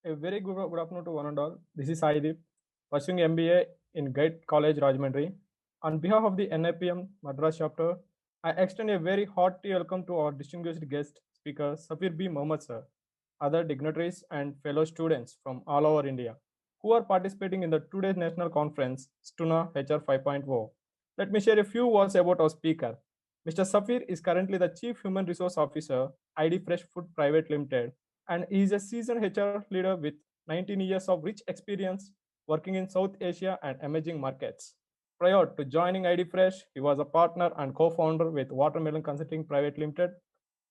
A very good afternoon to one and all. This is Saidip, pursuing MBA in Gate College, Rajahmundry. On behalf of the NIPM Madras chapter, I extend a very hearty welcome to our distinguished guest speaker, Safir B. Mohammed sir, other dignitaries and fellow students from all over India who are participating in the today's national conference, STUNA HR 5.0. Let me share a few words about our speaker. Mr. Safir is currently the Chief Human Resource Officer, ID Fresh Food Private Limited, and he is a seasoned HR leader with 19 years of rich experience working in South Asia and emerging markets. Prior to joining ID Fresh, he was a partner and co-founder with Watermelon Consulting Private Limited,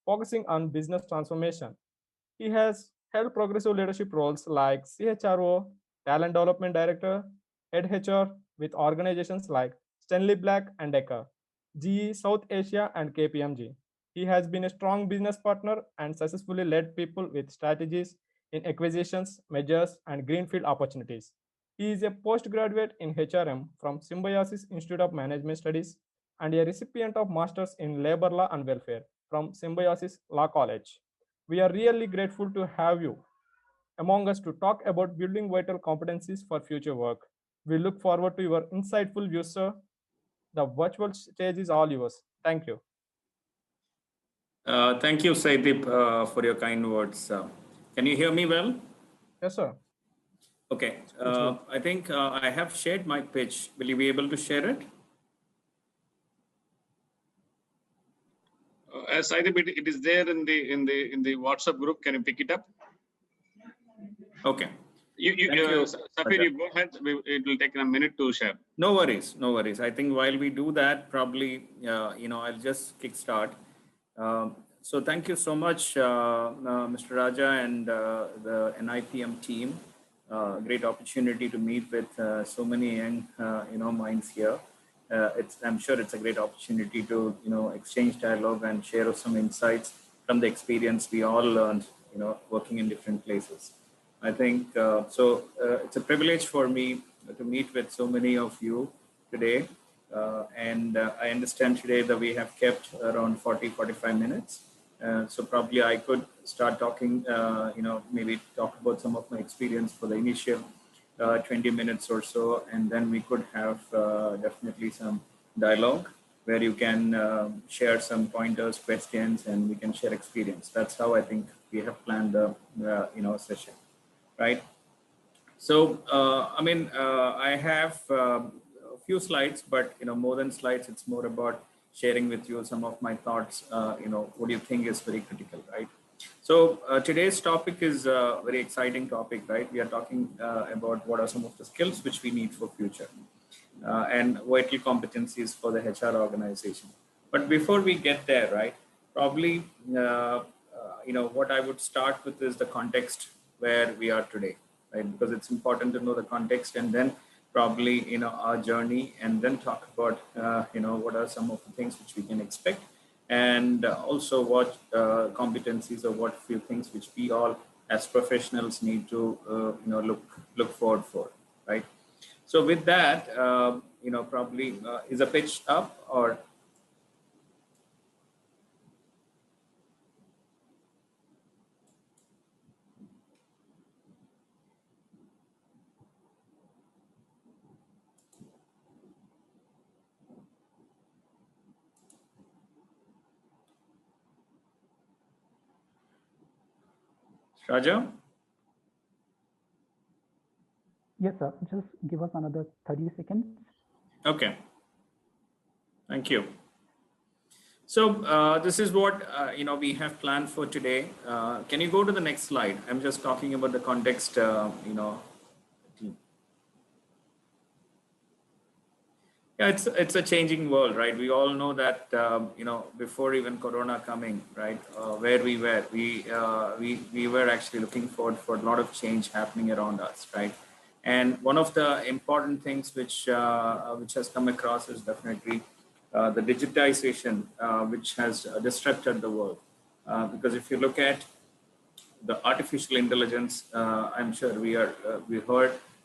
focusing on business transformation. He has held progressive leadership roles like CHRO, Talent Development Director, Head HR with organizations like Stanley Black and Decker, GE South Asia, and KPMG. He has been a strong business partner and successfully led people with strategies in acquisitions, measures, and greenfield opportunities. He is a postgraduate in HRM from Symbiosis Institute of Management Studies and a recipient of Masters in Labor Law and Welfare from Symbiosis Law College. We are really grateful to have you among us to talk about building vital competencies for future work. We look forward to your insightful views, sir. The virtual stage is all yours. Thank you. Thank you, Saidip, for your kind words. Can you hear me well? Yes, sir. Okay. I think I have shared my pitch. Will you be able to share it? Saidip, it is there in the WhatsApp group. Can you pick it up? Okay. Thank you. Safir, you go ahead. It will take a minute to share. No worries, no worries. I think while we do that, probably I'll just kickstart. So thank you so much, Mr. Raja and the NIPM team. Great opportunity to meet with so many young minds here. I'm sure it's a great opportunity to exchange dialogue and share some insights from the experience we all learned working in different places. I think it's a privilege for me to meet with so many of you today. And I understand today that we have kept around 40-45 minutes. So probably I could start talking, maybe talk about some of my experience for the initial 20 minutes or so, and then we could have definitely some dialogue where you can share some pointers, questions, and we can share experience. That's how I think we have planned the session, right? So I have a few slides, but more than slides, it's more about sharing with you some of my thoughts. What do you think is very critical, right? So today's topic is a very exciting topic, right? We are talking about what are some of the skills which we need for future and vital competencies for the HR organization. But before we get there, right, probably, what I would start with is the context where we are today, right? Because it's important to know the context and then probably, our journey, and then talk about, what are some of the things which we can expect, and also what competencies or what few things which we all as professionals need to, look forward for, right? So with that, probably is a pitch up or? Raja? Yes, sir. Just give us another 30 seconds. Okay. Thank you. So this is what, we have planned for today. Can you go to the next slide? I'm just talking about the context, Yeah, it's a changing world, right? We all know that before even Corona coming, right, where we were, we were actually looking forward for a lot of change happening around us, right? And one of the important things which has come across is definitely the digitization, which has disrupted the world. Because if you look at the artificial intelligence, I'm sure we are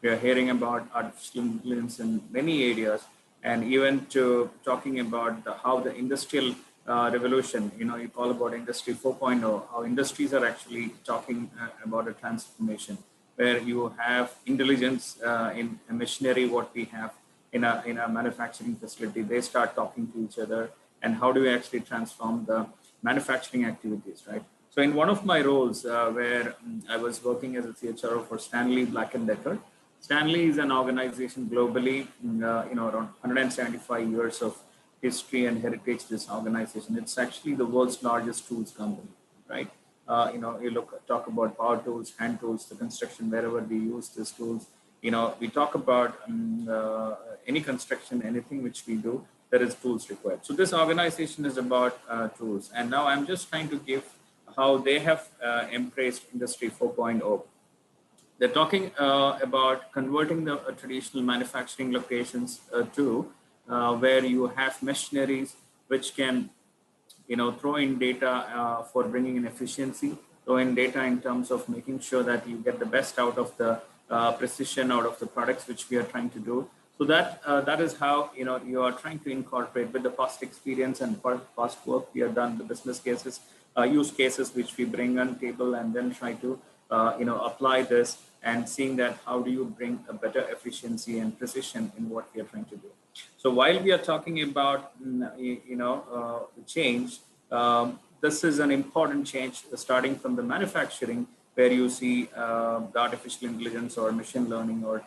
hearing about artificial intelligence in many areas. And even to talking about how the industrial revolution, you call about industry 4.0, how industries are actually talking about a transformation. where you have intelligence in a machinery, what we have in a manufacturing facility. They start talking to each other, and how do we actually transform the manufacturing activities, right? So in one of my roles where I was working as a CHRO for Stanley Black & Decker. Stanley is an organization globally, around 175 years of history and heritage. This organization, it's actually the world's largest tools company, right? Talk about power tools, hand tools, the construction, wherever we use these tools. We talk about any construction, anything which we do, there is tools required. So this organization is about tools. And now I'm just trying to give how they have embraced Industry 4.0. They're talking about converting the traditional manufacturing locations to where you have machineries which can, throw in data for bringing in efficiency, throw in data in terms of making sure that you get the best out of the precision out of the products which we are trying to do. So that is how you are trying to incorporate with the past experience and past work we have done, the business cases, use cases which we bring on table, and then try to apply this and seeing that how do you bring a better efficiency and precision in what we are trying to do. So while we are talking about change, this is an important change starting from the manufacturing, where you see the artificial intelligence or machine learning or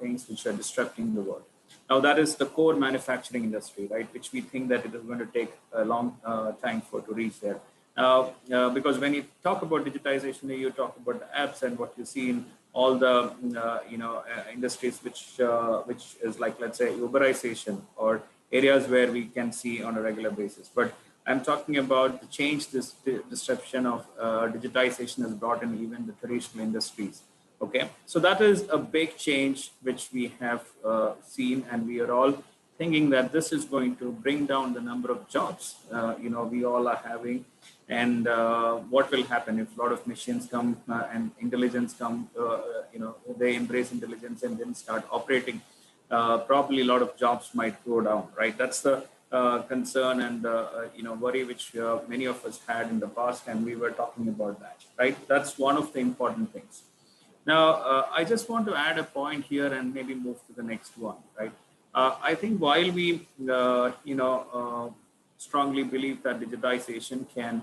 things which are disrupting the world. Now that is the core manufacturing industry, right? Which we think that it is going to take a long time to reach there. Because when you talk about digitization, you talk about the apps and what you see in all the industries, which is like, let's say, Uberization or areas where we can see on a regular basis. But I'm talking about the change this disruption of digitization has brought in even the traditional industries. Okay, so that is a big change which we have seen, and we are all thinking that this is going to bring down the number of jobs we all are having. And what will happen if a lot of machines come and intelligence come, they embrace intelligence and then start operating, probably a lot of jobs might go down, right? That's the concern and worry which many of us had in the past, and we were talking about that, right? That's one of the important things. Now, I just want to add a point here and maybe move to the next one, right? I think while we, strongly believe that digitization can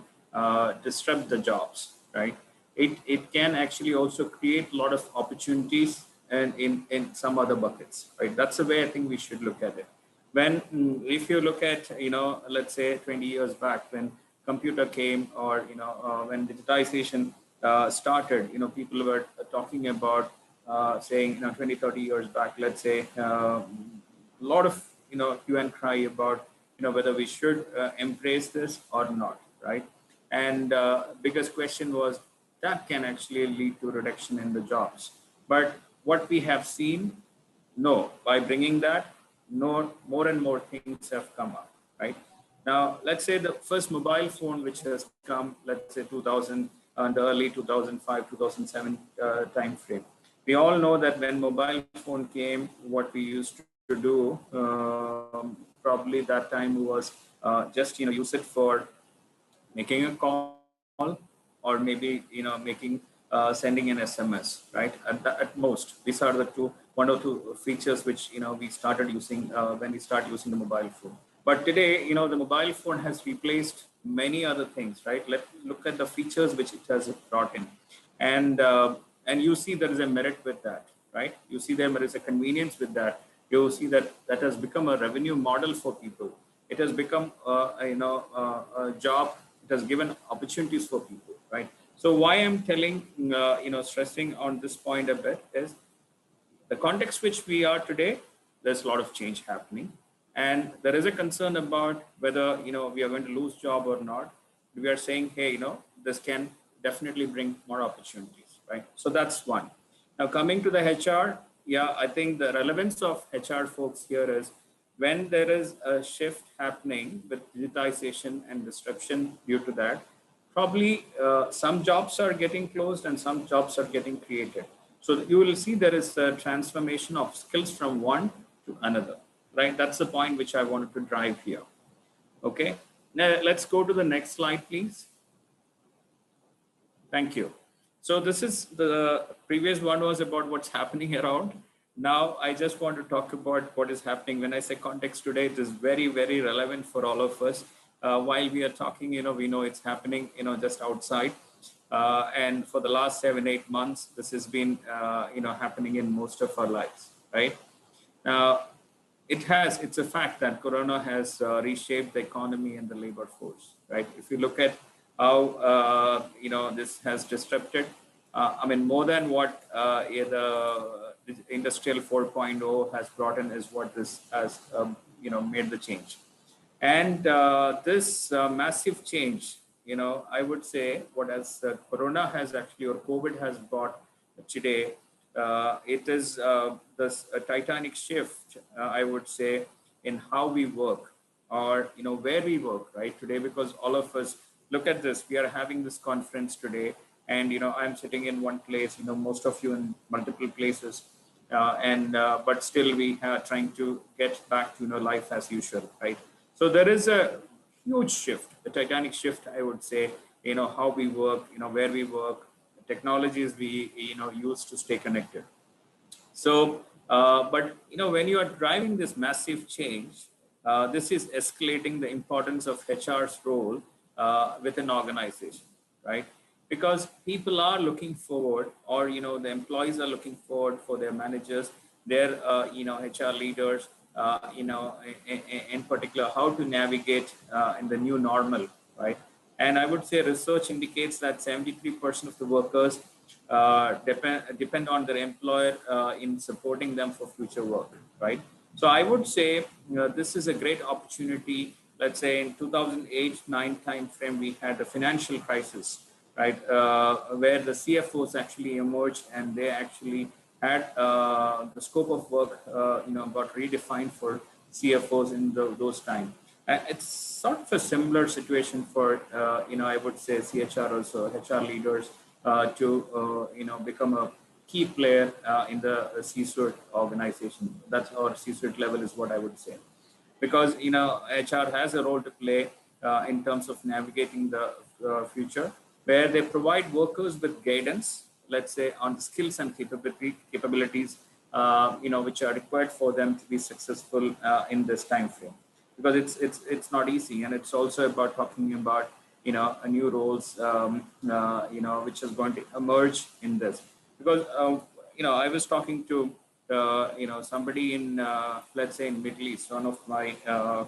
disrupt the jobs, right? It can actually also create a lot of opportunities and in some other buckets, right? That's the way I think we should look at it. If you look at, let's say 20 years back when computer came, or, when digitization started, people were talking about saying, 20, 30 years back, let's say, a lot of, hue and cry about, whether we should embrace this or not, right? And biggest question was that can actually lead to reduction in the jobs. But what we have seen, no, by bringing that, no, more and more things have come up, right? Now, let's say the first mobile phone which has come, let's say 2000 and early 2005, 2007 time frame. We all know that when mobile phone came, what we used to do, probably that time was just, use it for making a call, or maybe, sending an SMS, right? At most, these are the one or two features which, we started using when we start using the mobile phone. But today, the mobile phone has replaced many other things, right? Let's look at the features which it has brought in. And you see there is a merit with that, right? You see there is a convenience with that. You see that has become a revenue model for people. It has become, a job. It has given opportunities for people, right? So why I'm telling, stressing on this point a bit is the context which we are today, there's a lot of change happening. And there is a concern about whether, we are going to lose job or not. We are saying, hey, this can definitely bring more opportunities, right? So that's one. Now coming to the HR, yeah, I think the relevance of HR folks here is when there is a shift happening with digitization and disruption due to that, probably some jobs are getting closed and some jobs are getting created. So you will see there is a transformation of skills from one to another, right? That's the point which I wanted to drive here. Okay, now let's go to the next slide, please. Thank you. So this is the previous one was about what's happening around. Now I just want to talk about what is happening. When I say context today, it is very, very relevant for all of us. While we are talking, we know it's happening, just outside. And for the last 7-8 months, this has been, happening in most of our lives, right? Now, it's a fact that Corona has reshaped the economy and the labor force, right? If you look at how, this has disrupted, more than what the Industrial 4.0 has brought in is what this has, made the change. And this massive change, I would say what as Corona has actually, or COVID has brought today, it is this titanic shift, I would say, in how we work or, where we work, right, today, because all of us, look at this, we are having this conference today and, I'm sitting in one place, most of you in multiple places, but still we are trying to get back to, life as usual, right? So there is a huge shift, a titanic shift, I would say, how we work, where we work, the technologies we, use to stay connected. So, but, when you are driving this massive change, this is escalating the importance of HR's role within organization, right? Because people are looking forward, or, the employees are looking forward for their managers, their, HR leaders, in particular, how to navigate in the new normal, right? And I would say research indicates that 73% of the workers depend on their employer in supporting them for future work, right? So I would say this is a great opportunity. Let's say in 2008-9 timeframe, we had a financial crisis, right, where the CFOs actually emerged and they actually had the scope of work, got redefined for CFOs in those times. It's sort of a similar situation for, I would say CHR also, HR leaders to, become a key player in the C-suite organization. That's our C-suite level is what I would say. Because, HR has a role to play in terms of navigating the future, where they provide workers with guidance, let's say, on the skills and capabilities, which are required for them to be successful in this time frame. Because it's not easy, and it's also about talking about new roles, which is going to emerge in this. Because I was talking to somebody in let's say in Middle East, one of my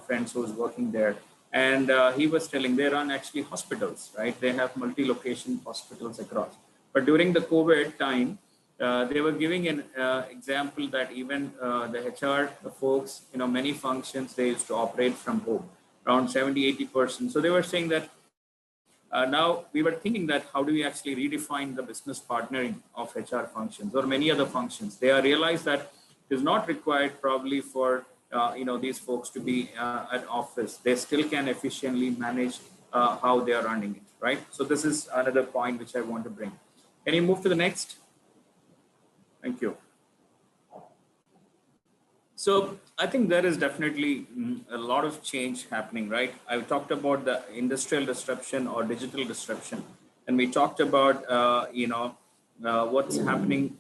friends who was working there, and he was telling they run actually hospitals, right? They have multi-location hospitals across. But during the COVID time, they were giving an example that even the HR folks, many functions, they used to operate from home, around 70-80%. So they were saying that now we were thinking that how do we actually redefine the business partnering of HR functions or many other functions? They are realized that it is not required probably for these folks to be at office. They still can efficiently manage how they are running it, right? So this is another point which I want to bring. Can you move to the next? Thank you. So I think there is definitely a lot of change happening, right? I talked about the industrial disruption or digital disruption, and we talked about what's happening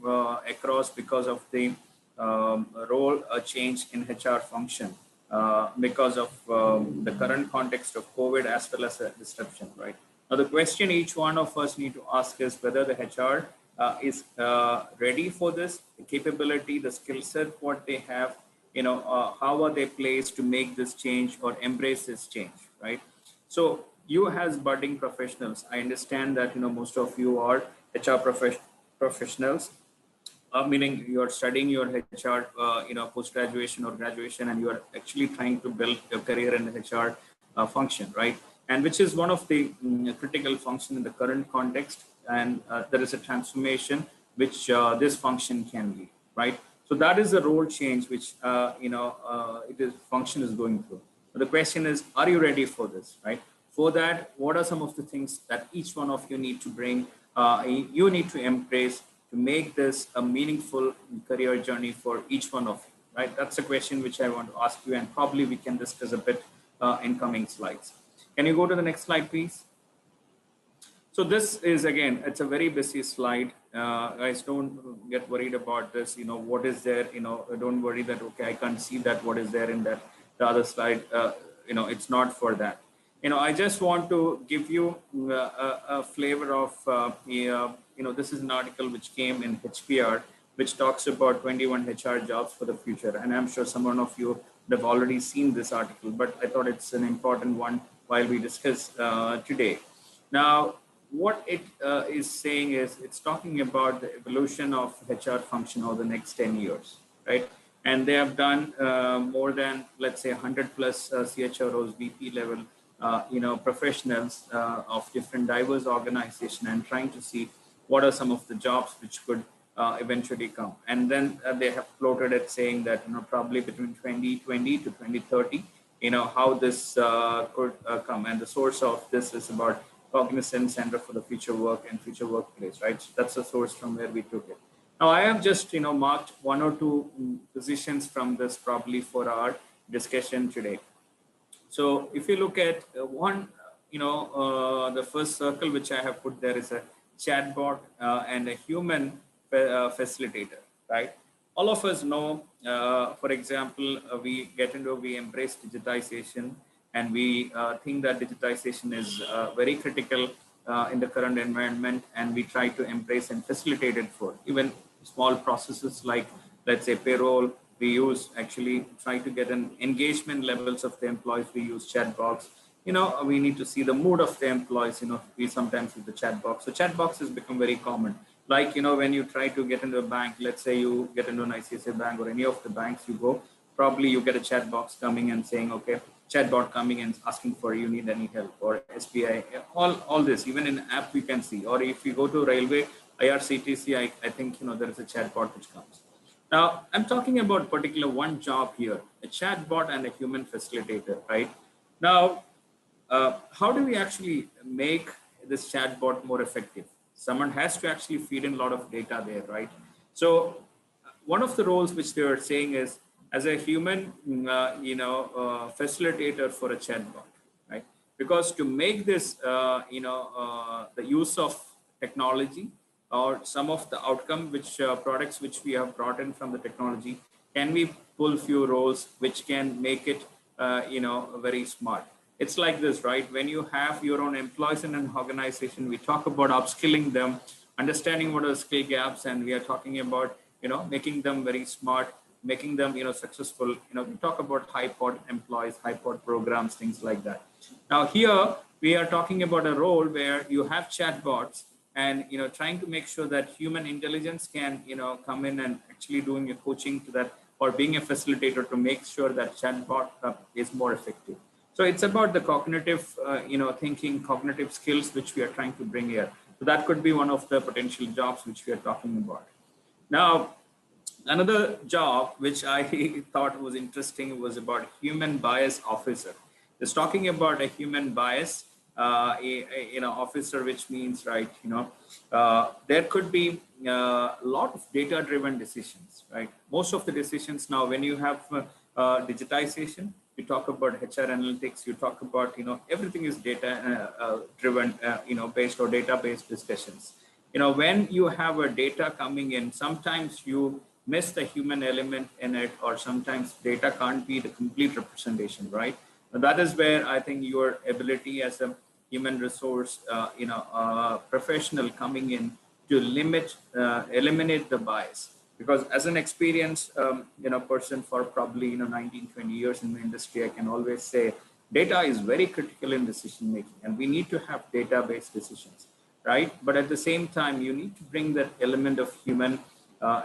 across because of the role change in HR function because of the current context of COVID as well as a disruption, right? Now the question each one of us need to ask is whether the HR is ready for this, the capability, the skill set, what they have, how are they placed to make this change or embrace this change, right? So you as budding professionals, I understand that, most of you are HR professionals, meaning you're studying your HR, post-graduation or graduation, and you are actually trying to build your career in the HR function, right? And which is one of the critical function in the current context. And there is a transformation which this function can be, right? So that is the role change which function is going through. But the question is, are you ready for this, right? For that, what are some of the things that each one of you need to bring, you need to embrace to make this a meaningful career journey for each one of you, right? That's a question which I want to ask you, and probably we can discuss a bit in coming slides. Can you go to the next slide, please? So this is, again, it's a very busy slide. Guys, don't get worried about this. What is there? Don't worry that, okay, I can't see that. What is there in the other slide? It's not for that. I just want to give you a flavor of, this is an article which came in HPR, which talks about 21 HR jobs for the future. And I'm sure some of you have already seen this article, but I thought it's an important one while we discuss today. Now, what it is saying is, it's talking about the evolution of HR function over the next 10 years, right? And they have done more than, let's say, 100 plus CHROs, VP level, professionals of different diverse organizations, and trying to see what are some of the jobs which could eventually come. And then they have floated it saying that, probably between 2020 to 2030, how this could come. And the source of this is about Cognizant Center for the Future Work and Future Workplace, right? So that's the source from where we took it. Now, I have just, marked one or two positions from this probably for our discussion today. So if you look at one, the first circle which I have put there is a chatbot and a human facilitator, right? All of us know, for example, we embrace digitization, and we think that digitization is very critical in the current environment, and we try to embrace and facilitate it for even small processes like, let's say, payroll. We try to get an engagement levels of the employees. We use chat box. We need to see the mood of the employees. We sometimes use the chat box. So chat box has become very common. Like, when you try to get into a bank, let's say you get into an ICICI bank or any of the banks you go, probably you get a chat box coming and saying, okay, chatbot coming and asking for, you need any help, or SBI, all this, even in app we can see. Or if you go to railway, IRCTC, I think, there is a chatbot which comes. Now, I'm talking about particular one job here, a chatbot and a human facilitator, right? Now, how do we actually make this chatbot more effective? Someone has to actually feed in a lot of data there, right? So one of the roles which they are saying is, as a human, facilitator for a chatbot, right? Because to make this, the use of technology or some of the outcome which products which we have brought in from the technology, can we pull few roles which can make it, very smart? It's like this, right? When you have your own employees in an organization, we talk about upskilling them, understanding what are the skill gaps, and we are talking about, making them very smart, making them, successful. We talk about high-pod employees, high-pod programs, things like that. Now here, we are talking about a role where you have chatbots and, trying to make sure that human intelligence can, come in and actually doing a coaching to that, or being a facilitator to make sure that chatbot is more effective. So it's about the cognitive, thinking, cognitive skills, which we are trying to bring here. So that could be one of the potential jobs which we are talking about. Now, another job which I thought was interesting was about human bias officer. It's talking about a human bias, officer, which means, right, there could be a lot of data-driven decisions, right? Most of the decisions now, when you have digitization, you talk about HR analytics, you talk about, everything is data driven, based or database discussions. When you have a data coming in, sometimes you miss the human element in it, or sometimes data can't be the complete representation, right? That is where I think your ability as a human resource, professional coming in to eliminate the bias. Because as an experienced, person for probably, 19, 20 years in the industry, I can always say data is very critical in decision making, and we need to have data-based decisions, right? But at the same time, you need to bring that element of human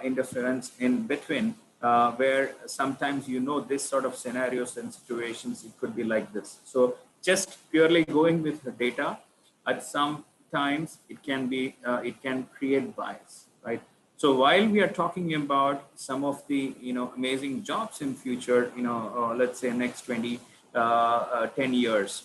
interference in between, where sometimes, this sort of scenarios and situations, it could be like this. So just purely going with the data, at some times it can be, it can create bias, right? So while we are talking about some of the, amazing jobs in future, let's say next 10 years,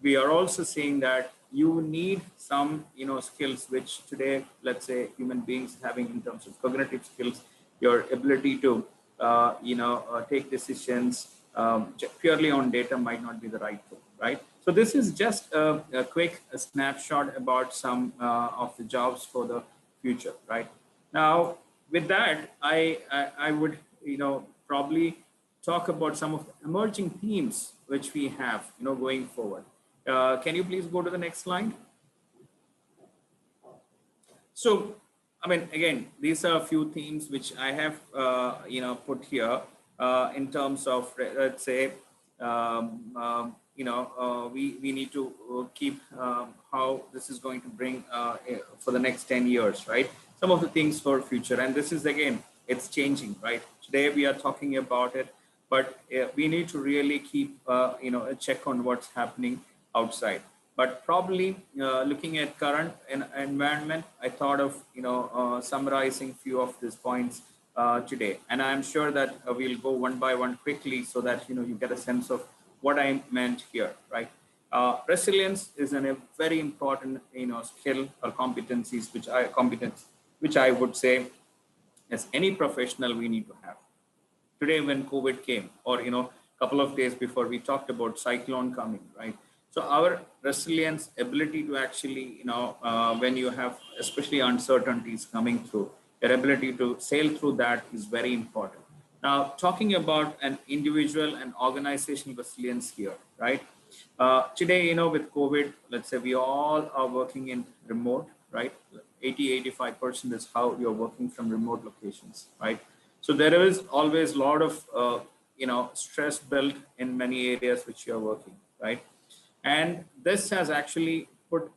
we are also saying that you need some, skills which today, let's say, human beings having in terms of cognitive skills, your ability to, take decisions purely on data might not be the right thing, right? So this is just a quick snapshot about some of the jobs for the future, right? Now, with that, I would, probably talk about some of the emerging themes which we have, going forward. Can you please go to the next slide? So, I mean, again, these are a few themes which I have, put here in terms of, let's say, we need to keep how this is going to bring for the next 10 years, right? Some of the things for future. And this is, again, it's changing, right? Today we are talking about it, but we need to really keep, a check on what's happening outside. But probably looking at current environment, I thought of, summarizing few of these points today. And I'm sure that we'll go one by one quickly so that, you get a sense of what I meant here, right? Resilience is a very important, skill or competencies, which I would say as any professional we need to have. Today, when COVID came, or, a couple of days before, we talked about cyclone coming, right? So our resilience, ability to actually, when you have especially uncertainties coming through, your ability to sail through that is very important. Now, talking about an individual and organizational resilience here, right? Today, with COVID, let's say we all are working in remote, right? 85% is how you're working from remote locations, right? So there is always a lot of, stress built in many areas which you're working, right? And this has actually put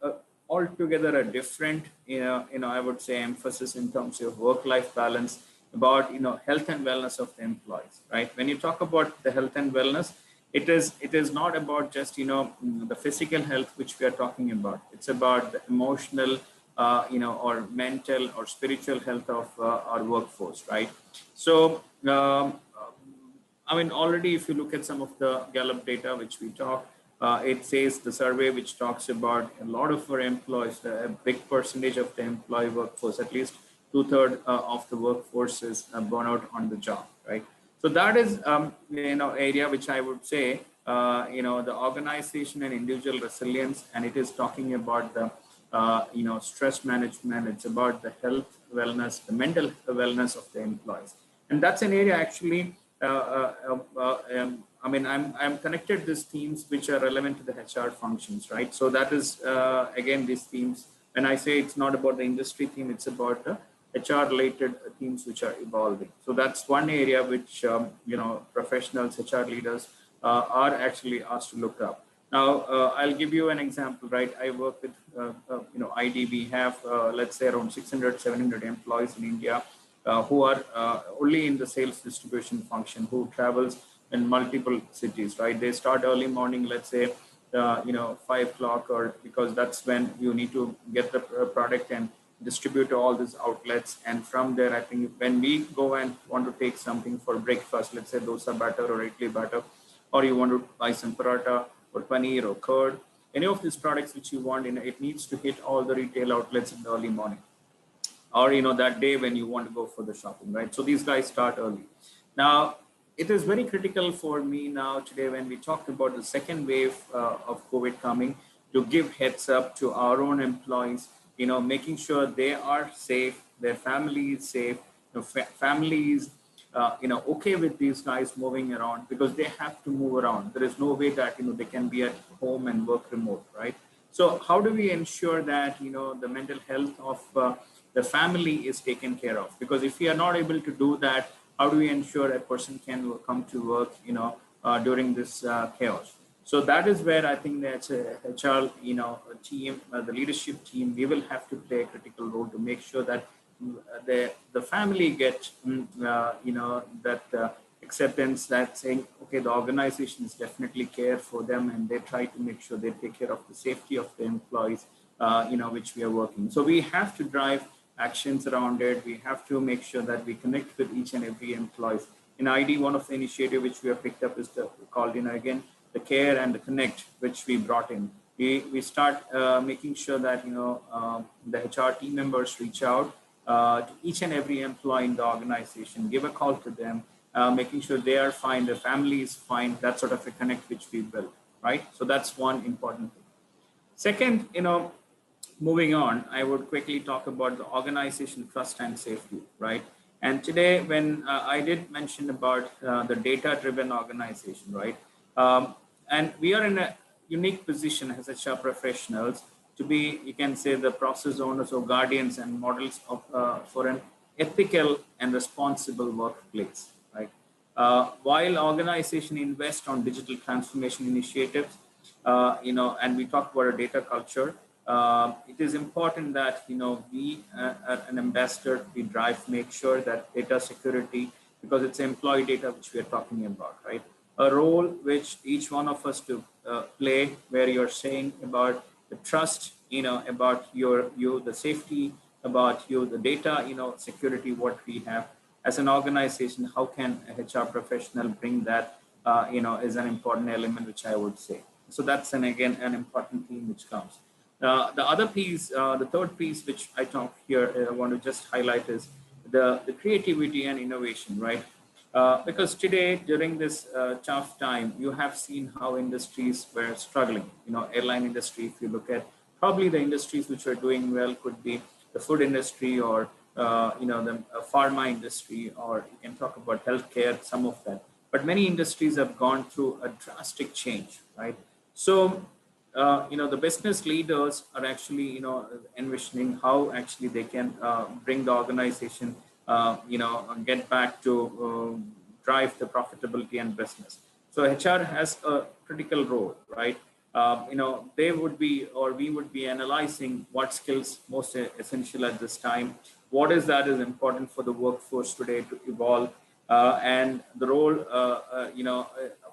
altogether a different, I would say, emphasis in terms of work-life balance about, health and wellness of the employees, right? When you talk about the health and wellness, it is not about just, the physical health which we are talking about. It's about the emotional, or mental or spiritual health of our workforce, right? So, I mean, already if you look at some of the Gallup data which we talked, it says the survey which talks about a lot of our employees, a big percentage of the employee workforce, at least 2/3 of the workforce is burnout on the job, right? So that is, area which I would say, the organization and individual resilience, and it is talking about the, stress management. It's about the health, wellness, the mental wellness of the employees. And that's an area actually, I mean, I'm connected these themes which are relevant to the HR functions, right? So that is, again, these themes, when I say it's not about the industry theme, it's about the HR related themes which are evolving. So that's one area which, professionals, HR leaders are actually asked to look up. Now, I'll give you an example, right? I work with, ID. We have, let's say, around 600, 700 employees in India who are only in the sales distribution function, who travels in multiple cities, right? They start early morning, let's say, 5 o'clock, or because that's when you need to get the product and distribute to all these outlets. And from there, I think when we go and want to take something for breakfast, let's say dosa batter or idli batter, or you want to buy some paratha or paneer or curd, any of these products which you want, it needs to hit all the retail outlets in the early morning, or that day when you want to go for the shopping, right? So these guys start early. Now, it is very critical for me now today, when we talked about the second wave of COVID coming, to give heads up to our own employees, making sure they are safe, their family is safe, families, okay with these guys moving around, because they have to move around. There is no way that, they can be at home and work remote, right? So how do we ensure that, the mental health of the family is taken care of? Because if we are not able to do that, how do we ensure a person can come to work, during this chaos? So that is where I think that HR, team, the leadership team, we will have to play a critical role to make sure that the family get, that acceptance, that saying, okay, the organization is definitely care for them, and they try to make sure they take care of the safety of the employees, which we are working. So we have to drive actions around it. We have to make sure that we connect with each and every employee. In ID, one of the initiatives which we have picked up is called, again, the care and the connect, which we brought in. We start making sure that, the HR team members reach out to each and every employee in the organization, give a call to them, making sure they are fine, their family is fine, that sort of a connect which we built. right? So that's one important thing. Second, moving on, I would quickly talk about the organization trust and safety, right? And today, when I did mention about the data-driven organization, right? And we are in a unique position as HR professionals to be, you can say, the process owners or guardians and models of for an ethical and responsible workplace, right? While organization invest on digital transformation initiatives, and we talk about a data culture, it is important that, we, an ambassador, we drive, make sure that data security, because it's employee data which we are talking about, right? A role which each one of us to play, where you're saying about the trust, about you, the safety, about you, the data, security, what we have as an organization, how can a HR professional bring that, is an important element, which I would say. So that's again an important theme which comes. The other piece, the third piece, which I talk here, I want to just highlight is the creativity and innovation, right? Because today, during this tough time, you have seen how industries were struggling. Airline industry, if you look at probably the industries which are doing well could be the food industry or, the pharma industry, or you can talk about healthcare, some of that. But many industries have gone through a drastic change, right? So, the business leaders are actually, envisioning how actually they can bring the organization, get back to drive the profitability and business. So HR has a critical role, right? They would be, or we would be analyzing what skills most essential at this time, what is that is important for the workforce today to evolve, and the role,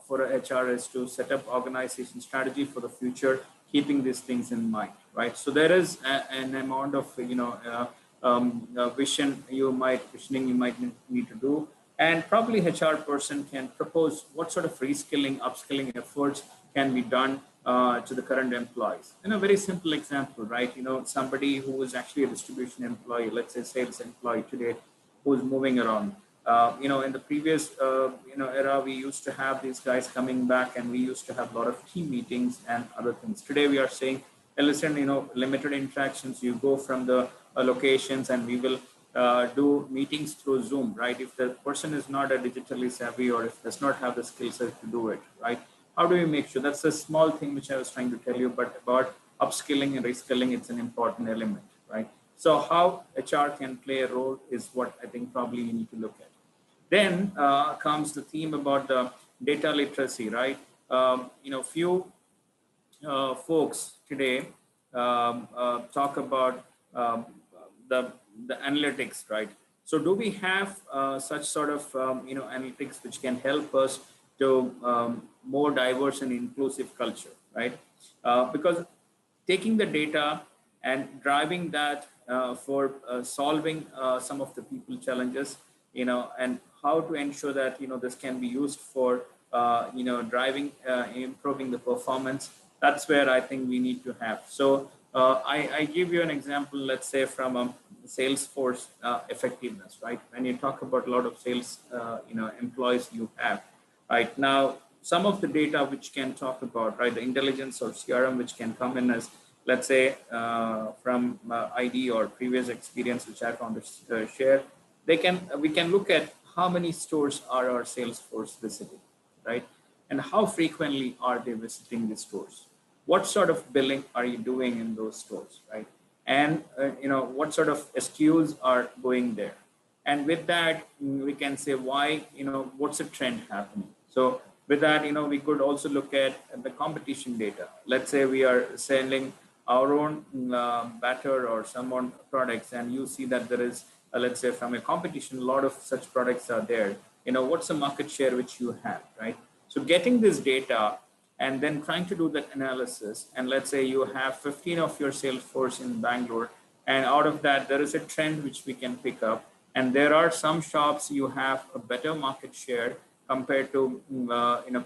for HR is to set up organization strategy for the future, keeping these things in mind, right? So there is an amount of, visioning you might need to do, and probably HR person can propose what sort of reskilling, upskilling efforts can be done to the current employees. A very simple example, right? Somebody who is actually a distribution employee, let's say sales employee today, who's moving around. In the previous, era, we used to have these guys coming back, and we used to have a lot of team meetings and other things. Today, we are saying, hey, listen, limited interactions. You go from the locations, and we will do meetings through Zoom, right? If the person is not a digitally savvy, or if does not have the skill set to do it, right? How do we make sure? That's a small thing which I was trying to tell you, but about upskilling and reskilling, it's an important element, right? So how HR can play a role is what I think probably you need to look at. Then comes the theme about the data literacy, right? Few folks today talk about the analytics, right? So do we have such sort of analytics which can help us to more diverse and inclusive culture, right? Because taking the data and driving that for solving some of the people challenges, and how to ensure that this can be used for driving, improving the performance. That's where I think we need to have. So I give you an example, let's say from Salesforce effectiveness, right? When you talk about a lot of sales, employees you have right now, some of the data which can talk about, right, the intelligence or CRM which can come in as, let's say, from ID or previous experience which I found to share, we can look at how many stores are our Salesforce visiting, right? And how frequently are they visiting the stores? What sort of billing are you doing in those stores, right? And what sort of SKUs are going there? And with that, we can say why, what's the trend happening? So with that, we could also look at the competition data. Let's say we are selling our own batter or some on products, and you see that there is, let's say from a competition, a lot of such products are there. What's the market share which you have, right? So getting this data and then trying to do that analysis, and let's say you have 15 of your sales force in Bangalore, and out of that, there is a trend which we can pick up. And there are some shops you have a better market share compared to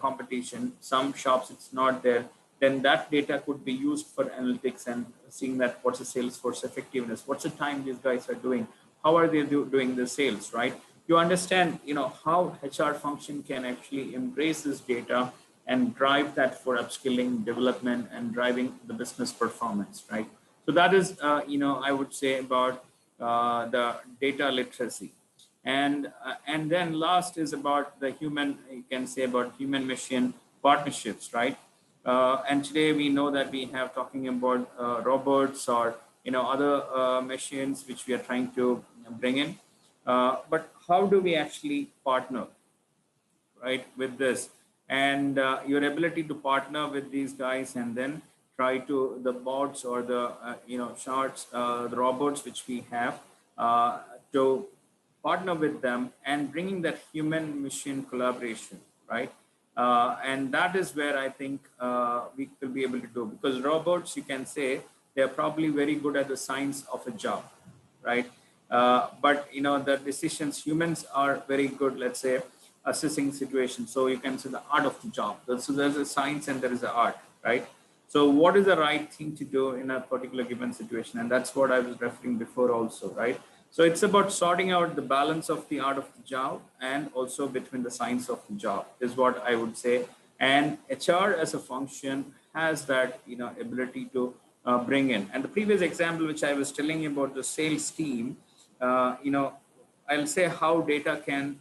competition. Some shops it's not there. Then that data could be used for analytics and seeing that what's the sales force effectiveness, what's the time these guys are doing, how are they doing the sales, right? You understand, how HR function can actually embrace this data and drive that for upskilling, development, and driving the business performance, right? So that is, I would say about the data literacy. And then last is about the human, you can say about human machine partnerships, right? And today we know that we have talking about robots or other machines which we are trying to bring in. But how do we actually partner, right, with this? And your ability to partner with these guys and then try to the bots or the charts, the robots which we have, to partner with them and bringing that human machine collaboration, right? And that is where I think we will be able to do, because robots, you can say, they're probably very good at the science of a job, right? But the decisions, humans are very good, let's say, assessing situations. So you can say the art of the job. So there's a science and there is an art, right? So what is the right thing to do in a particular given situation? And that's what I was referring before also, right? So it's about sorting out the balance of the art of the job and also between the science of the job is what I would say. And HR as a function has that, ability to bring in. And the previous example, which I was telling you about the sales team, I'll say how data can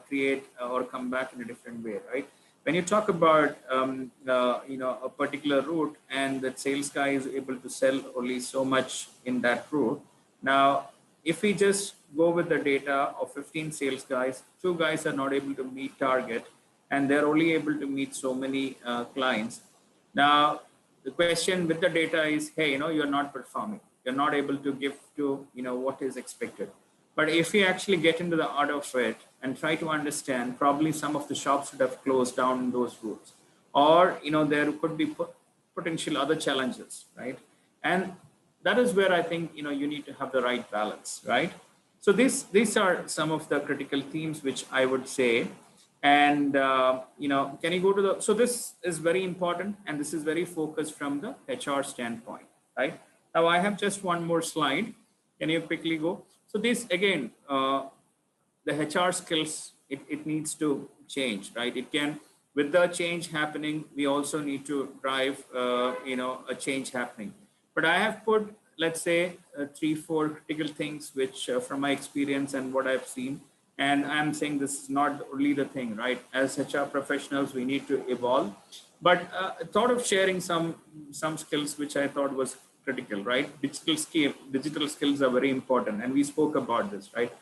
create or come back in a different way, right? When you talk about, a particular route and that sales guy is able to sell only so much in that route. Now, if we just go with the data of 15 sales guys, 2 guys are not able to meet target and they're only able to meet so many clients. Now, the question with the data is, hey, you're not performing. You're not able to give to, what is expected. But if you actually get into the art of it and try to understand, probably some of the shops would have closed down in those routes, or there could be potential other challenges, right? And that is where I think you need to have the right balance, right? So these are some of the critical themes which I would say. And can you go to the? So this is very important, and this is very focused from the HR standpoint, right? Now I have just one more slide. Can you quickly go? So this again, the HR skills, it needs to change, right? It can, with the change happening, we also need to drive, a change happening. But I have put, let's say, 3-4 critical things, which from my experience and what I've seen, and I'm saying this is not only the thing, right? As HR professionals, we need to evolve. But I thought of sharing some skills which I thought was critical, right? Digital skills are very important, and we spoke about this, right?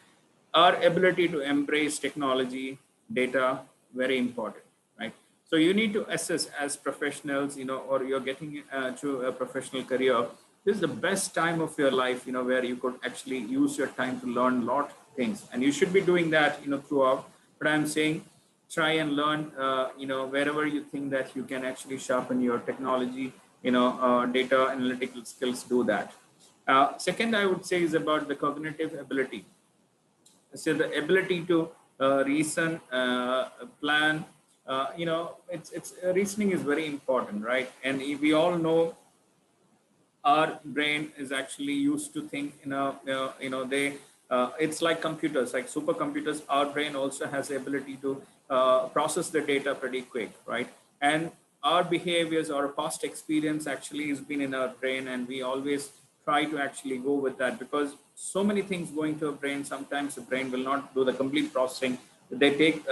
Our ability to embrace technology, data, very important, right? So you need to assess as professionals, or you're getting to a professional career. This is the best time of your life, where you could actually use your time to learn a lot of things, and you should be doing that, throughout. But I'm saying, try and learn, wherever you think that you can actually sharpen your technology, data analytical skills, do that. Second, I would say is about the cognitive ability. So the ability to reason, plan, it's reasoning is very important, right? And we all know our brain is actually used to think it's like computers, like supercomputers. Our brain also has the ability to process the data pretty quick, right? And our behaviors or past experience actually has been in our brain, and we always try to actually go with that, because so many things going to a brain, sometimes the brain will not do the complete processing. They take,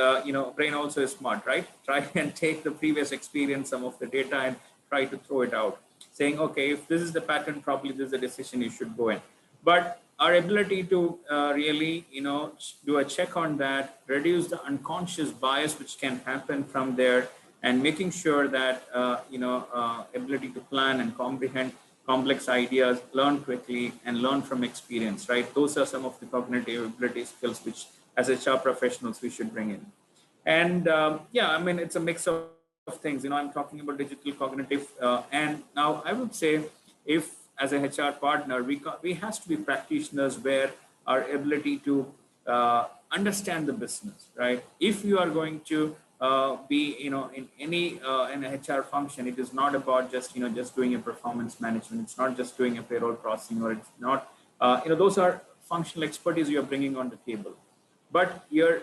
brain also is smart, right? Try and take the previous experience, some of the data, and try to throw it out, saying, okay, if this is the pattern, probably this is the decision you should go in. But our ability to really, do a check on that, reduce the unconscious bias which can happen from there, and making sure that, ability to plan and comprehend complex ideas, learn quickly, and learn from experience, right? Those are some of the cognitive ability skills which, as HR professionals, we should bring in. And it's a mix of things. I'm talking about digital cognitive, and now I would say, if as a HR partner, we has to be practitioners where our ability to understand the business, right? If you are going to be, in any in a HR function, it is not about just doing a performance management. It's not just doing a payroll processing, or it's not, those are functional expertise you're bringing on the table. But your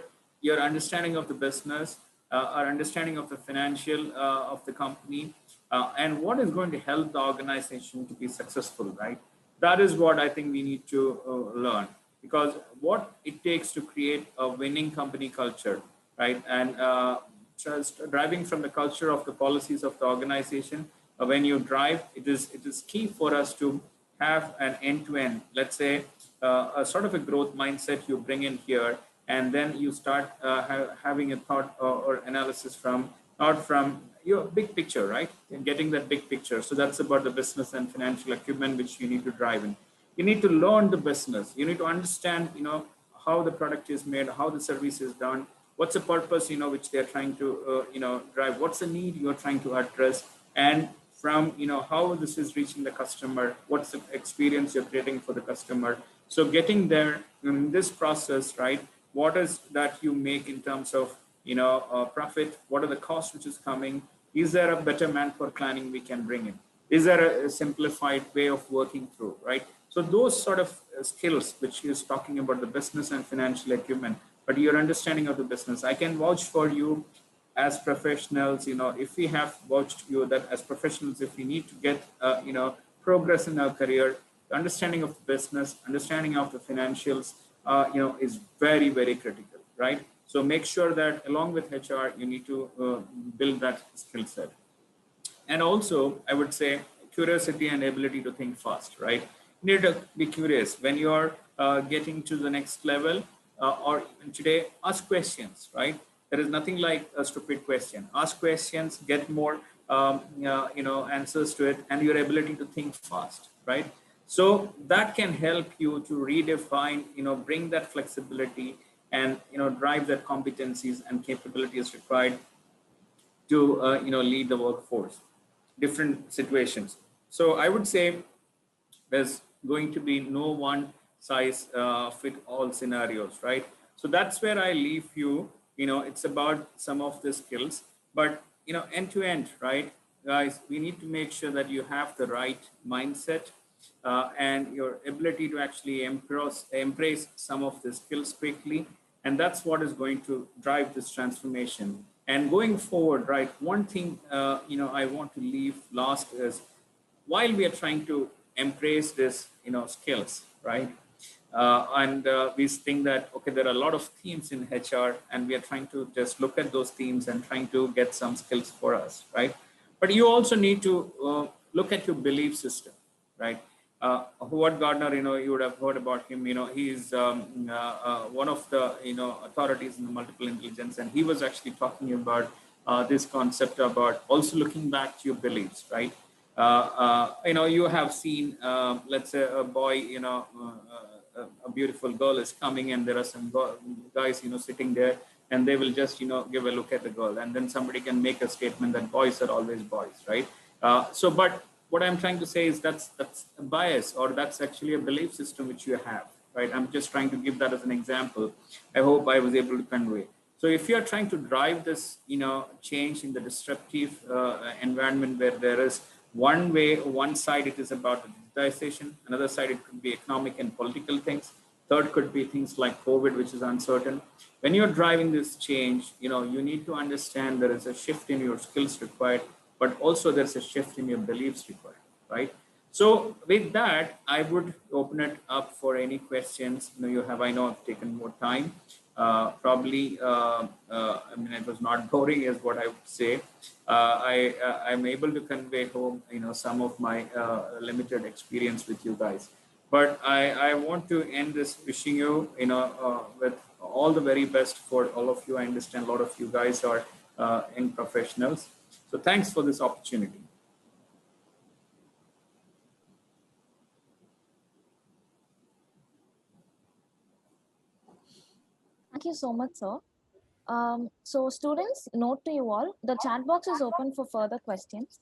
understanding of the business, our understanding of the financial of the company, and what is going to help the organization to be successful, right? That is what I think we need to learn, because what it takes to create a winning company culture, right? And just driving from the culture of the policies of the organization, when you drive, it is key for us to have an end-to-end, let's say, a sort of a growth mindset you bring in here, and then you start having a thought or analysis from, not from your big picture, right? And getting that big picture. So that's about the business and financial acumen which you need to drive in. You need to learn the business. You need to understand, how the product is made, how the service is done, what's the purpose, which they're trying to, drive, what's the need you're trying to address, and from, how this is reaching the customer, what's the experience you're creating for the customer. So getting there in this process, right? What is that you make in terms of, profit? What are the costs which is coming? Is there a better manpower planning we can bring in? Is there a simplified way of working through, right? So those sort of skills, which is talking about the business and financial acumen, but your understanding of the business, I can vouch for you as professionals. If we have vouched you that as professionals, if we need to get, progress in our career, the understanding of the business, understanding of the financials, is very, very critical, right? So make sure that along with HR, you need to build that skill set. And also, I would say curiosity and ability to think fast, right? You need to be curious when you're getting to the next level, or even today, ask questions, right? There is nothing like a stupid question. Ask questions, get more, answers to it, and your ability to think fast, right? So that can help you to redefine, bring that flexibility and, drive that competencies and capabilities required to, lead the workforce, different situations. So I would say there's going to be no one size fit all scenarios, right? So that's where I leave you. It's about some of the skills, but end to end, right, guys? We need to make sure that you have the right mindset and your ability to actually embrace some of the skills quickly, and that's what is going to drive this transformation. And going forward, right, one thing I want to leave last is, while we are trying to embrace this, skills, right? And we think that, okay, there are a lot of themes in HR, and we are trying to just look at those themes and trying to get some skills for us, right? But you also need to look at your belief system, right? Howard Gardner, you would have heard about him. He's one of the, authorities in the multiple intelligence, and he was actually talking about this concept about also looking back to your beliefs, right? You have seen, let's say, a boy, a beautiful girl is coming, and there are some guys, sitting there, and they will just, give a look at the girl, and then somebody can make a statement that boys are always boys, right? But what I'm trying to say is that's a bias, or that's actually a belief system which you have, right? I'm just trying to give that as an example. I hope I was able to convey. So if you're trying to drive this, change in the disruptive environment where there is one way, one side it is about the digitization, another side it could be economic and political things, third could be things like COVID, which is uncertain. When you're driving this change, you need to understand there is a shift in your skills required, but also there's a shift in your beliefs required, right? So with that, I would open it up for any questions you have. I know I've taken more time. Probably, it was not boring, is what I would say. I'm able to convey home, some of my limited experience with you guys. But I want to end this wishing you, with all the very best for all of you. I understand a lot of you guys are young professionals. So thanks for this opportunity. Thank you so much, sir. So students, note to you all, the chat box is open for further questions.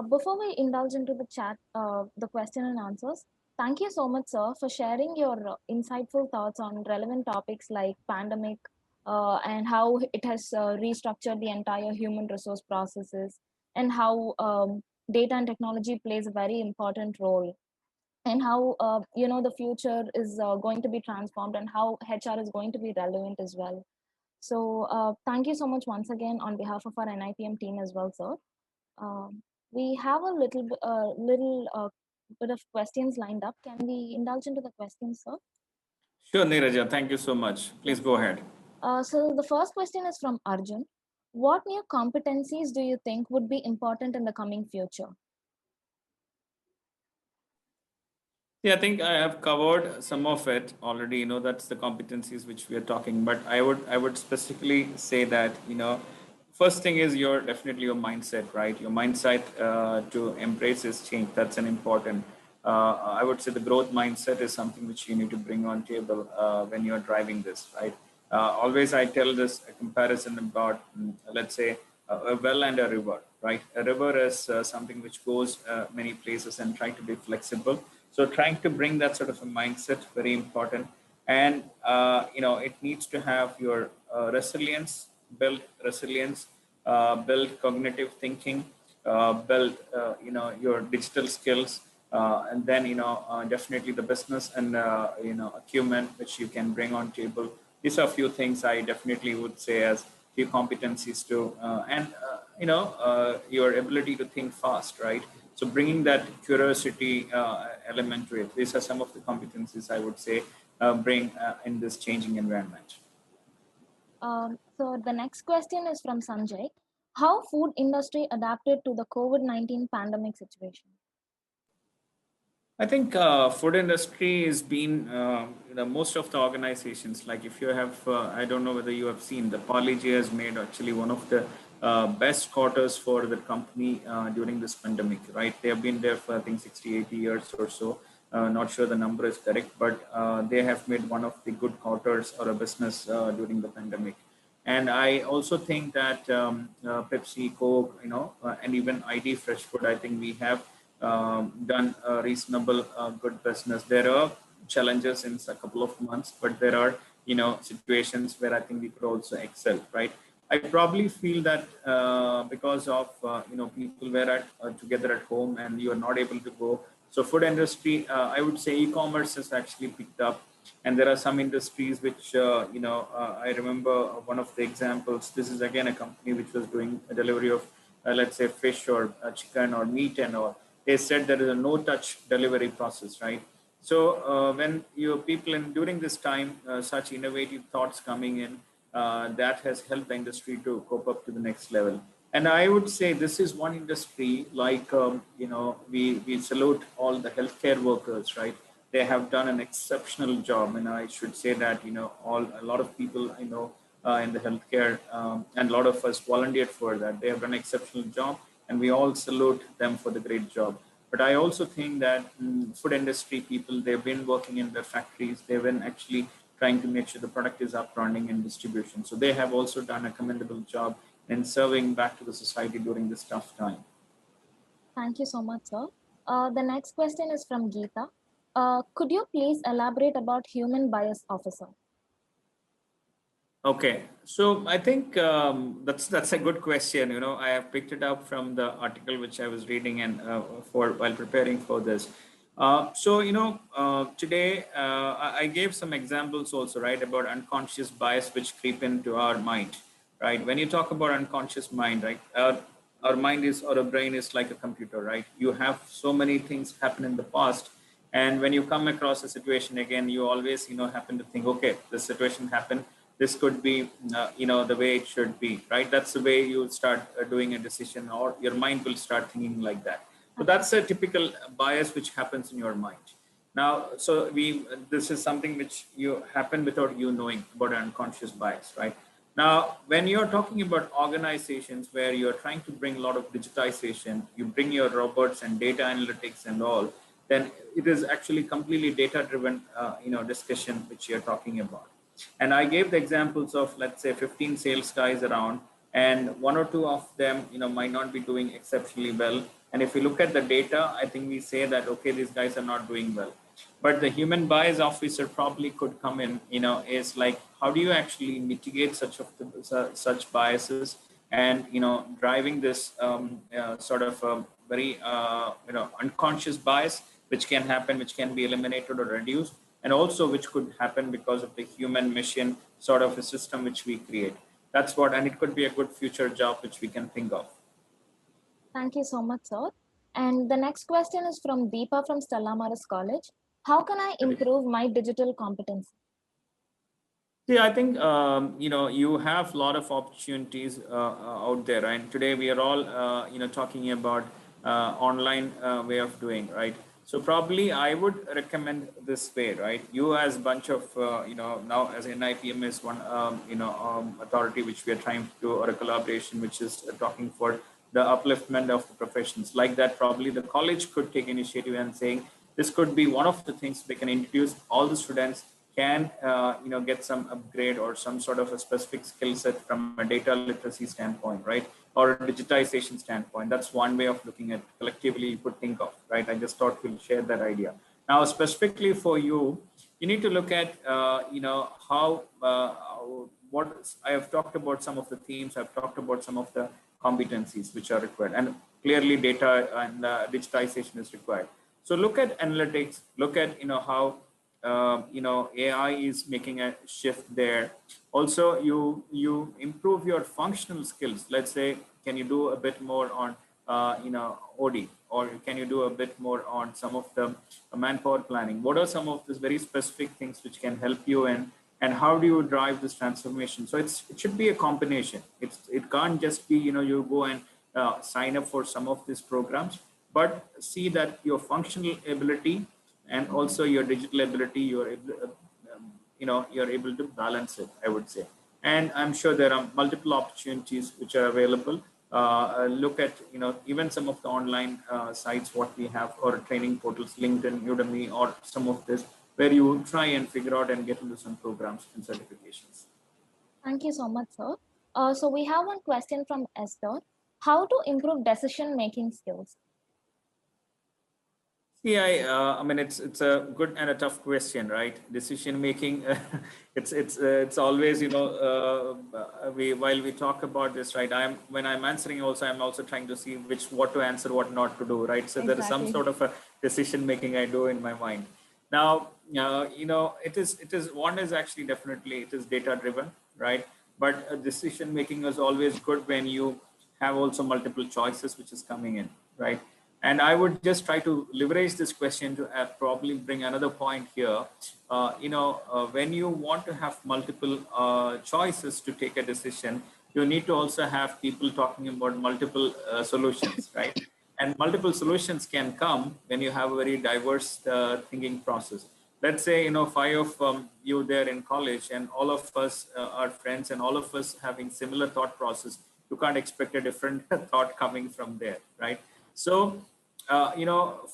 Before we indulge into the chat, the question and answers, thank you so much, sir, for sharing your insightful thoughts on relevant topics like pandemic and how it has restructured the entire human resource processes, and how data and technology plays a very important role, and how the future is going to be transformed, and how HR is going to be relevant as well. So thank you so much once again on behalf of our NIPM team as well, sir. We have a little bit of questions lined up. Can we indulge into the questions, sir? Sure, Neeraja. Thank you so much. Please go ahead. So the first question is from Arjun. What new competencies do you think would be important in the coming future? Yeah, I think I have covered some of it already. That's the competencies which we are talking. But I would specifically say that first thing is definitely your mindset, right? Your mindset to embrace this change. That's an important. I would say the growth mindset is something which you need to bring on table when you're driving this, right? Always I tell this a comparison about let's say a well and a river, right? A river is something which goes many places and try to be flexible. So trying to bring that sort of a mindset, very important. And, it needs to have your build resilience, build cognitive thinking, build, your digital skills, and then, definitely the business and, acumen, which you can bring on table. These are a few things I definitely would say as few competencies to, and, your ability to think fast, right? So bringing that curiosity element to it. These are some of the competencies I would say bring in this changing environment. So the next question is from Sanjay. How food industry adapted to the COVID-19 pandemic situation? I think food industry has been, most of the organizations, like if you have, I don't know whether you have seen, the Polyg has made actually one of the best quarters for the company during this pandemic, right? They have been there for, I think, 60, 80 years or so. Not sure the number is correct, but they have made one of the good quarters or a business during the pandemic. And I also think that Pepsi, Coke, and even ID Fresh Food, I think we have done a reasonable good business. There are challenges in a couple of months, but there are situations where I think we could also excel, right? I probably feel that because of people were together at home and you are not able to go. So food industry, I would say e-commerce has actually picked up, and there are some industries which I remember one of the examples. This is again a company which was doing a delivery of let's say fish or chicken or meat and all. They said there is a no-touch delivery process, right? So when your people in during this time, such innovative thoughts coming in, that has helped the industry to cope up to the next level. And I would say this is one industry like we salute all the healthcare workers, right? They have done an exceptional job, and I should say that a lot of people I know in the healthcare and a lot of us volunteered for that. They have done an exceptional job, and we all salute them for the great job. But I also think that food industry people, they've been working in their factories. They've been actually trying to make sure the product is up running in distribution. So they have also done a commendable job in serving back to the society during this tough time. Thank you so much, sir. The next question is from Geeta. Could you please elaborate about human bias officer? Okay, so I think that's a good question. I have picked it up from the article which I was reading and while preparing for this. Today I gave some examples also, right, about unconscious bias which creep into our mind, right? When you talk about unconscious mind, right, our mind is or our brain is like a computer, right? You have so many things happen in the past, and when you come across a situation again, you always happen to think, okay, this situation happened, this could be the way it should be, right? That's the way you start doing a decision, or your mind will start thinking like that. So that's a typical bias which happens in your mind. Now, so this is something which you happen without you knowing about unconscious bias, right? Now, when you're talking about organizations where you're trying to bring a lot of digitization, you bring your robots and data analytics and all, then it is actually completely data-driven, discussion which you're talking about. And I gave the examples of, let's say, 15 sales guys around, and one or two of them, might not be doing exceptionally well. And if you look at the data, I think we say that, okay, these guys are not doing well. But the human bias officer probably could come in, is like, how do you actually mitigate such biases and, driving this sort of very, unconscious bias, which can happen, which can be eliminated or reduced. and also which could happen because of the human machine sort of a system which we create. That's what, and it could be a good future job which we can think of. Thank you so much, sir. And the next question is from Deepa from Stella Maris College. How can I improve my digital competence? See, I think you have a lot of opportunities out there, and today we are all talking about online way of doing, right? So probably I would recommend this way, right? You as a bunch of now as NIPM is one authority which we are trying to do, or a collaboration which is talking for the upliftment of the professions. Like that, probably the college could take initiative and saying this could be one of the things they can introduce. All the students can get some upgrade or some sort of a specific skill set from a data literacy standpoint, right? Or a digitization standpoint. That's one way of looking at collectively you could think of, right? I just thought we'll share that idea. Now, specifically for you, you need to look at how what I have talked about some of the themes. I've talked about some of the competencies which are required, and clearly data and digitization is required. So look at analytics. Look at how AI is making a shift there. Also, you improve your functional skills. Let's say, can you do a bit more on OD, or can you do a bit more on some of the manpower planning? What are some of these very specific things which can help you in, and how do you drive this transformation? So it should be a combination. It can't just be you go and sign up for some of these programs, but see that your functional ability and also your digital ability, you're able to balance it, I would say. And I'm sure there are multiple opportunities which are available. Look at even some of the online sites what we have, or training portals, LinkedIn, Udemy, or some of this, where you try and figure out and get into some programs and certifications. Thank you so much, sir. So we have one question from Esther. How to improve decision-making skills? Yeah, I mean it's a good and a tough question, right? Decision making, it's always while we talk about this, right? When I'm answering also, I'm also trying to see what to answer, what not to do, right? So there is some sort of a decision making I do in my mind. Now, it is one is actually definitely it is data driven, right? But decision making is always good when you have also multiple choices which is coming in, right? And I would just try to leverage this question to probably bring another point here. When you want to have multiple choices to take a decision, you need to also have people talking about multiple solutions, right? And multiple solutions can come when you have a very diverse thinking process. Let's say, 5 of you there in college, and all of us are friends, and all of us having similar thought process. You can't expect a different thought coming from there, right? So,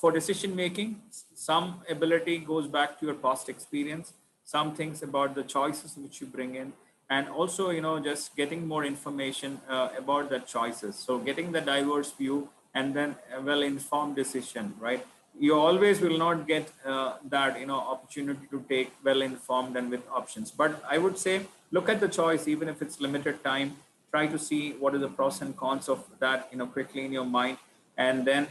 for decision making, some ability goes back to your past experience, some things about the choices which you bring in, and also, just getting more information about the choices. So getting the diverse view and then a well-informed decision, right? You always will not get that, opportunity to take well-informed and with options. But I would say, look at the choice, even if it's limited time, try to see what are the pros and cons of that, quickly in your mind, and then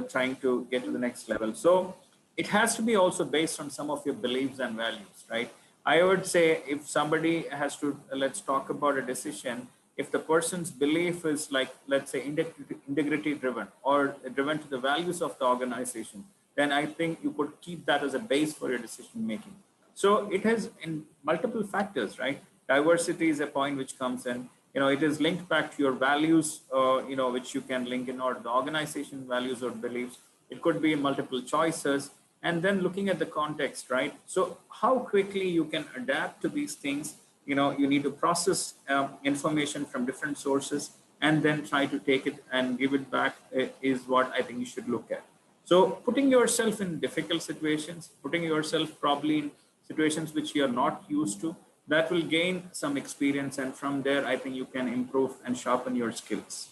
trying to get to the next level. So it has to be also based on some of your beliefs and values, right? I would say if somebody has to, let's talk about a decision, if the person's belief is like, let's say, integrity driven or driven to the values of the organization, then I think you could keep that as a base for your decision making. So it has in multiple factors, right? Diversity is a point which comes in. It is linked back to your values, which you can link in, or the organization values or beliefs. It could be multiple choices, and then looking at the context, right? So how quickly you can adapt to these things. You need to process information from different sources and then try to take it and give it back is what I think you should look at. So putting yourself in difficult situations, putting yourself probably in situations which you're not used to, that will gain some experience, and from there I think you can improve and sharpen your skills.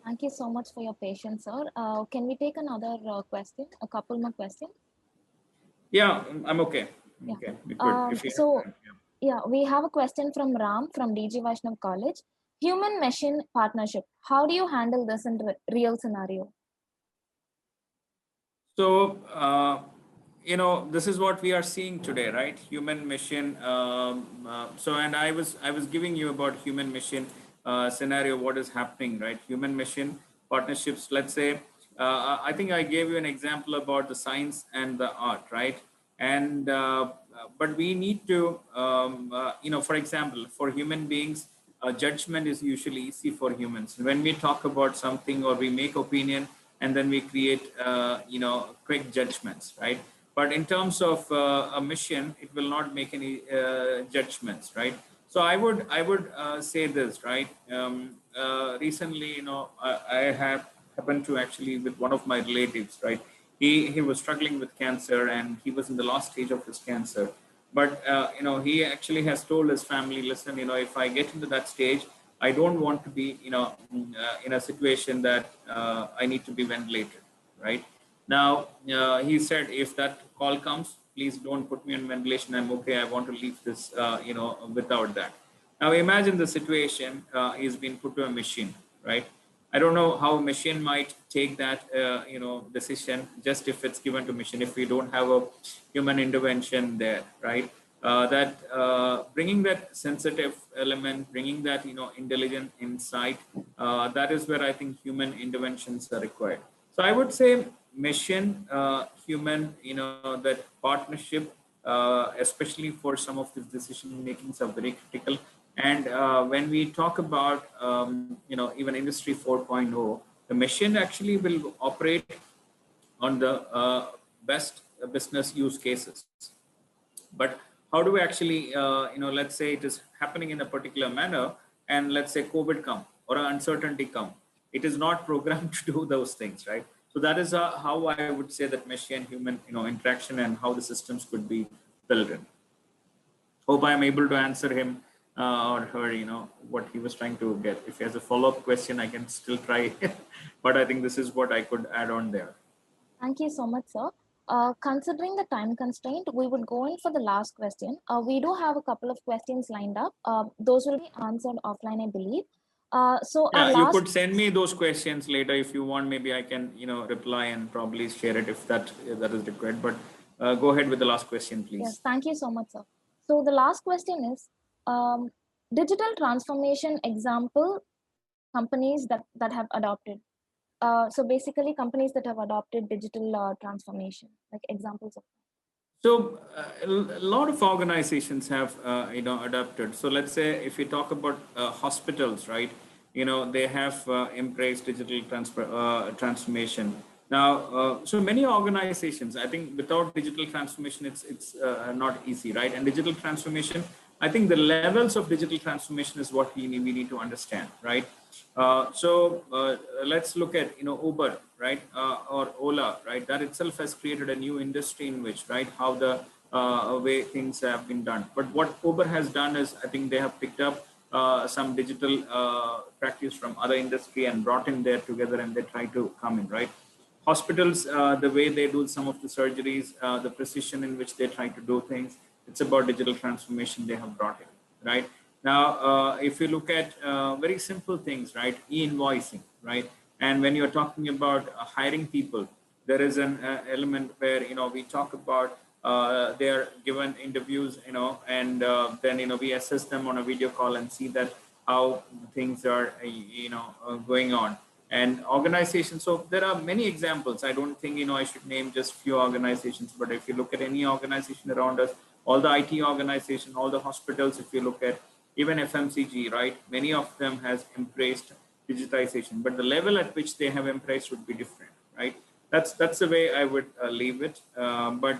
Thank you so much for your patience, sir. Can we take another question, a couple more questions? Yeah, I'm okay. Yeah. Okay, good. Yeah, we have a question from Ram from DG Vaishnav College. Human machine partnership. How do you handle this in real scenario? So you know, this is what we are seeing today, right? Human mission. And I was giving you about human mission scenario, what is happening, right? Human mission partnerships. Let's say, I think I gave you an example about the science and the art, right? And but we need to, you know, for example, for human beings, judgment is usually easy for humans. When we talk about something or we make opinion, and then we create, you know, quick judgments, right? But in terms of a mission, it will not make any judgments, right? So I would say this, right? Recently, you know, I have happened to actually with one of my relatives, right? He was struggling with cancer and he was in the last stage of his cancer. But you know, he actually has told his family, listen, you know, if I get into that stage, I don't want to be, you know, in a situation that I need to be ventilated, right? Now, he said, if that call comes, please don't put me on ventilation. I'm okay. I want to leave this, you know, without that. Now, imagine the situation is being put to a machine, right? I don't know how a machine might take that, you know, decision just if it's given to machine, if we don't have a human intervention there, right? Bringing that sensitive element, bringing that, you know, intelligent insight, that is where I think human interventions are required. So I would say mission, human, you know, that partnership, especially for some of these decision makings are very critical. And when we talk about, you know, even Industry 4.0, the machine actually will operate on the best business use cases. But how do we actually, you know, let's say it is happening in a particular manner, and let's say COVID come or uncertainty come, it is not programmed to do those things, right? So that is how I would say that machine human, you know, interaction and how the systems could be built in. Hope I am able to answer him or her, you know, what he was trying to get. If he has a follow-up question, I can still try, but I think this is what I could add on there. Thank you so much, sir. Considering the time constraint, we would go in for the last question. We do have a couple of questions lined up. Those will be answered offline, I believe. So yeah, our you could send me those questions later if you want. Maybe I can, you know, reply and probably share it if that is required. But go ahead with the last question, please. Yes, thank you so much, sir. So the last question is, digital transformation example companies that have adopted. So basically companies that have adopted digital transformation, like examples of. So a lot of organizations have, you know, adapted. So let's say if we talk about hospitals, right? You know, they have embraced digital transformation. Now, so many organizations, I think without digital transformation, it's not easy, right? And digital transformation, I think the levels of digital transformation is what we need to understand, right? Let's look at, you know, Uber, right, or Ola, right? That itself has created a new industry in which, right, how the way things have been done. But what Uber has done is, I think they have picked up some digital practice from other industry and brought in there together, and they try to come in, right? Hospitals, the way they do some of the surgeries, the precision in which they try to do things, it's about digital transformation they have brought in, right? Now, if you look at very simple things, right, e-invoicing, right? And when you're talking about hiring people, there is an element where, you know, we talk about they're given interviews, you know, and then, you know, we assess them on a video call and see that how things are, you know, going on. And organizations, so there are many examples. I don't think, you know, I should name just few organizations, but if you look at any organization around us, all the IT organization, all the hospitals, if you look at even FMCG, right, many of them has embraced digitization, but the level at which they have embraced would be different, right? That's the way I would leave it. But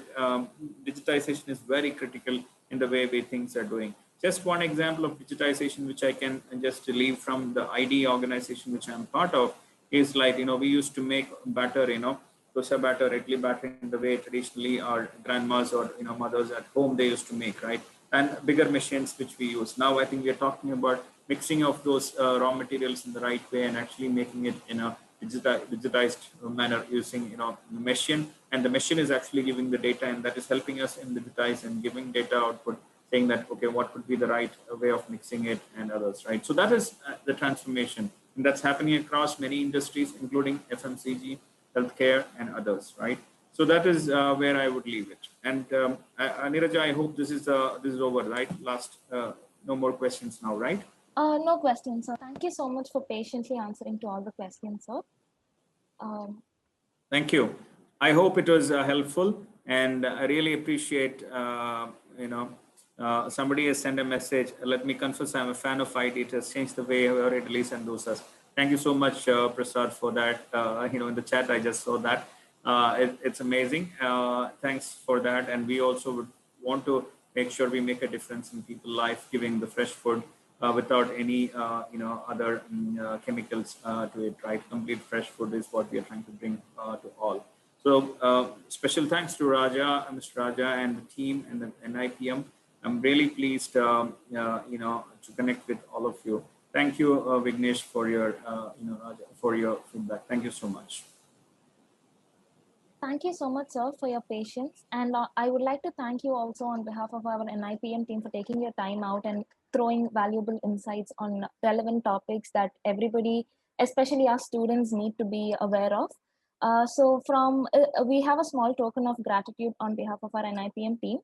digitization is very critical in the way things are doing. Just one example of digitization, which I can just leave from the ID organization, which I'm part of, is like, you know, we used to make batter, you know, dosa batter, idli batter in the way traditionally our grandmas or, you know, mothers at home, they used to make, right? And bigger machines which we use. Now, I think we are talking about mixing of those raw materials in the right way and actually making it in a digitized manner using, you know, machine. And the machine is actually giving the data, and that is helping us in digitize and giving data output, saying that, okay, what would be the right way of mixing it and others, right? So that is the transformation. And that's happening across many industries, including FMCG, healthcare, and others, right? So that is where I would leave it. And Neeraja, I hope this is over, right? No more questions now, right? No questions, sir. Thank you so much for patiently answering to all the questions, sir. Thank you. I hope it was helpful, and I really appreciate, somebody has sent a message. Let me confess, I'm a fan of IT. It has changed the way our idlis and dosas. Thank you so much, Prasad, for that. In the chat, I just saw that. It's amazing. Thanks for that. And we also would want to make sure we make a difference in people's life, giving the fresh food without any, other chemicals to it, right? Complete fresh food is what we are trying to bring to all. So special thanks to Mr. Raja and the team and the NIPM. I'm really pleased, to connect with all of you. Thank you, Vignesh, for your, for your feedback. Thank you so much. Thank you so much, sir, for your patience. And I would like to thank you also on behalf of our NIPM team for taking your time out and throwing valuable insights on relevant topics that everybody, especially our students, need to be aware of. We have a small token of gratitude on behalf of our NIPM team.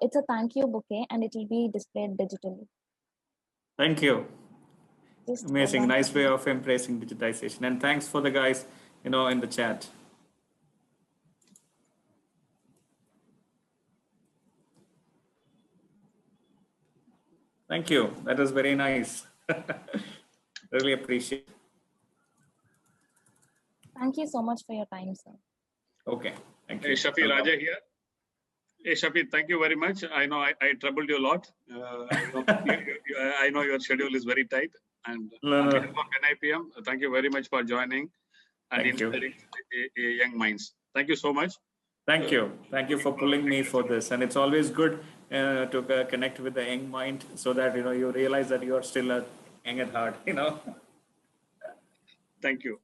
It's a thank you bouquet, and it will be displayed digitally. Thank you. Just amazing. Nice way of embracing digitization. And thanks for the guys, in the chat. Thank you. That was very nice. Really appreciate it. Thank you so much for your time, sir. Okay. Thank you. Hey, Shafi Raja here. Hey, Shafi, thank you very much. I know I troubled you a lot. I know your schedule is very tight. And on behalf of NIPM, thank you very much for joining and inspiring young minds. Thank you so much. Thank you. Thank you for pulling me for this. And it's always good to connect with the young mind so that, you realize that you are still young at heart, Thank you.